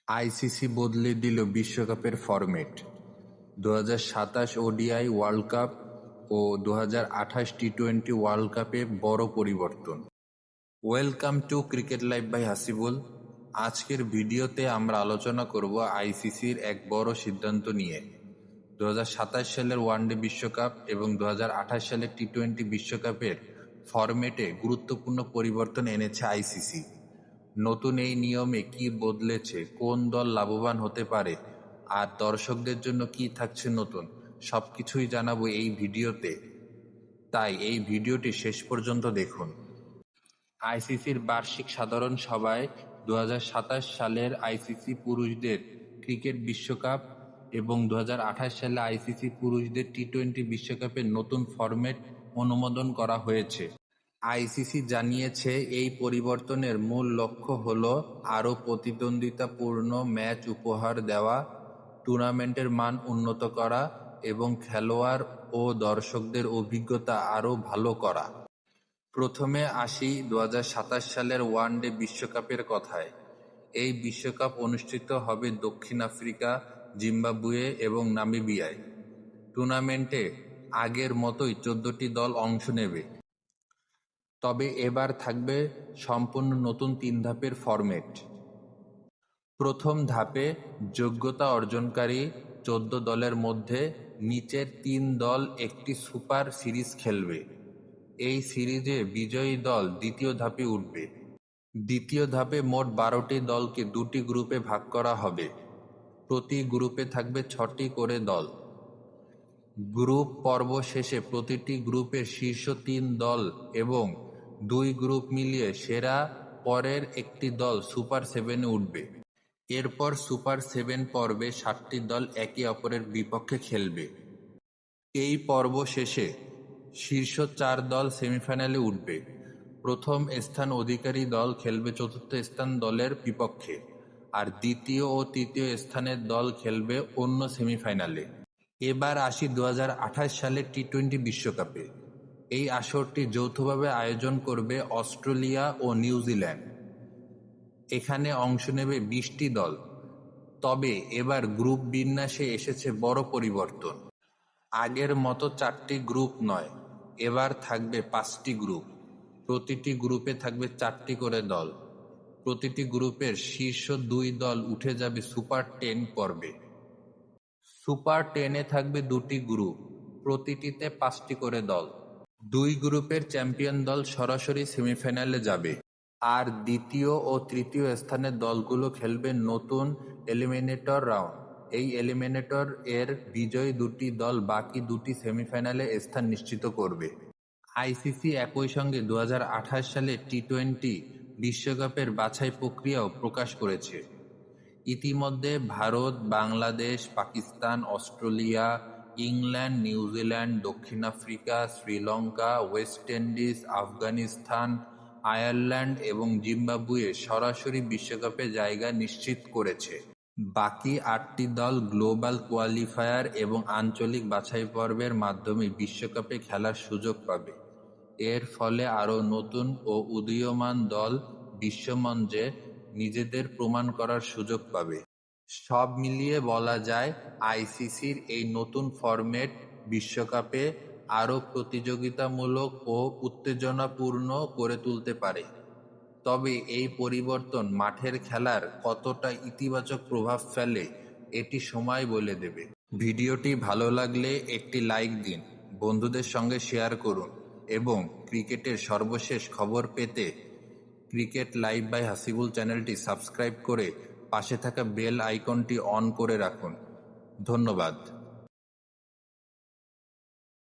ICC বদলে দিল বিশ্বকাপের ফরম্যাট। 2027 ওডিআই ওয়ার্ল্ড কাপ ও 2028 টি-20 ওয়ার্ল্ড কাপে বড় পরিবর্তন। Welcome to cricket live by Hasibul. আজকের ভিডিওতে আমরা আলোচনা করব আইসিসির এক বড় সিদ্ধান্ত নিয়ে। 2027 সালের ওয়ানডে বিশ্বকাপ এবং 2028 সালের টি-20 বিশ্বকাপের ফরম্যাটে গুরুত্বপূর্ণ পরিবর্তন এনেছে আইসিসি। নতুন এই নিয়মে কি বদলেছে, কোন দল লাভবান হতে পারে, আর দর্শকদের জন্য কি থাকছে নতুন, সবকিছুই জানাবো এই ভিডিওতে। তাই এই ভিডিওটি শেষ পর্যন্ত দেখুন। আইসিসির বার্ষিক সাধারণ সভায় 2027 সালের আইসিসি পুরুষদের ক্রিকেট বিশ্বকাপ এবং 2028 সালে আইসিসি পুরুষদের টি-20 বিশ্বকাপের নতুন ফরম্যাট অনুমোদন করা হয়েছে। আইসিসি জানিয়েছে, এই পরিবর্তনের মূল লক্ষ্য হল আরও প্রতিদ্বন্দ্বিতাপূর্ণ ম্যাচ উপহার দেওয়া, টুর্নামেন্টের মান উন্নত করা এবং খেলোয়াড় ও দর্শকদের অভিজ্ঞতা আরও ভালো করা। প্রথমে আসি 2027 সালের ওয়ানডে বিশ্বকাপের কথায়। এই বিশ্বকাপ অনুষ্ঠিত হবে দক্ষিণ আফ্রিকা, জিম্বাবুয়ে এবং নামিবিয়ায়। টুর্নামেন্টে আগের মতোই 14টি দল অংশ নেবে, তবে এবার থাকবে সম্পূর্ণ নতুন 3 ধাপের ফরম্যাট। প্রথম ধাপে যোগ্যতা অর্জনকারী 14 দলের মধ্যে নিচের 3 দল একটি সুপার সিরিজ খেলবে। এই সিরিজে বিজয়ী দল দ্বিতীয় ধাপে উঠবে। দ্বিতীয় ধাপে মোট 12টি দলকে 2টি গ্রুপে ভাগ করা হবে। প্রতি গ্রুপে থাকবে 6টি করে দল। গ্রুপ পর্ব শেষে প্রতিটি গ্রুপের শীর্ষ 3 দল এবং 2 গ্রুপ মিলিয়ে সেরা পরের একটি দল সুপার 7-এ উঠবে। এরপর সুপার 7 পর্বে 7টি দল একে অপরের বিপক্ষে খেলবে। এই পর্ব শেষে শীর্ষ 4 দল সেমিফাইনালে উঠবে। প্রথম স্থান অধিকারী দল খেলবে চতুর্থ স্থান দলের বিপক্ষে, আর দ্বিতীয় ও তৃতীয় স্থানের দল খেলবে অন্য সেমিফাইনালে। এবার আসি 2028 সালের টি-20 বিশ্বকাপে। এই আসরটি যৌথভাবে আয়োজন করবে অস্ট্রেলিয়া ও নিউজিল্যান্ড। এখানে অংশ নেবে 20টি দল। তবে এবার গ্রুপ বিন্যাসে এসেছে বড় পরিবর্তন। আগের মতো 4টি গ্রুপ নয়, এবার থাকবে 5টি গ্রুপ। প্রতিটি গ্রুপে থাকবে 4টি করে দল। প্রতিটি গ্রুপের শীর্ষ 2 দল উঠে যাবে সুপার 10 পর্বে। সুপার 10-এ থাকবে 2টি গ্রুপ, প্রতিটিতে 5টি করে দল। 2 গ্রুপের চ্যাম্পিয়ন দল সরাসরি সেমিফাইনালে যাবে, আর দ্বিতীয় ও তৃতীয় স্থানের দলগুলো খেলবে নতুন এলিমিনেটর রাউন্ড। এই এলিমিনেটর এর বিজয়ী 2টি দল বাকি 2টি সেমিফাইনালে স্থান নিশ্চিত করবে। আইসিসি একই সঙ্গে 2028 সালে টি-20 বিশ্বকাপের বাছাই প্রক্রিয়াও প্রকাশ করেছে। ইতিমধ্যে Bharat, Bangladesh, Pakistan, Australia, England, New Zealand, দক্ষিণ Africa, Sri Lanka, West Indies, Afghanistan, Ireland এবং জিম্বাবুয়ে সরাসরি বিশ্বকাপে জায়গা নিশ্চিত করেছে। বাকি 8টি দল গ্লোবাল কোয়ালিফায়ার এবং আঞ্চলিক বাছাই পর্বের মাধ্যমে বিশ্বকাপে খেলার সুযোগ পাবে। এর ফলে আরও নতুন ও উদীয়মান দল বিশ্বমঞ্চে নিজেদের প্রমাণ করার সুযোগ পাবে। সব মিলিয়ে বলা যায়, আইসিসির এই নতুন ফরম্যাট বিশ্বকাপে আরও প্রতিযোগিতামূলক ও উত্তেজনাপূর্ণ করে তুলতে পারে। তবে এই পরিবর্তন মাঠের খেলার কতটা ইতিবাচক প্রভাব ফেলে, এটি সময় বলে দেবে। ভিডিওটি ভালো লাগলে একটি লাইক দিন, বন্ধুদের সঙ্গে শেয়ার করুন এবং ক্রিকেটের সর্বশেষ খবর পেতে ক্রিকেট লাইভ বাই হাসিবুল চ্যানেলটি সাবস্ক্রাইব করে পাশে থাকা বেল আইকনটি অন করে রাখুন। ধন্যবাদ।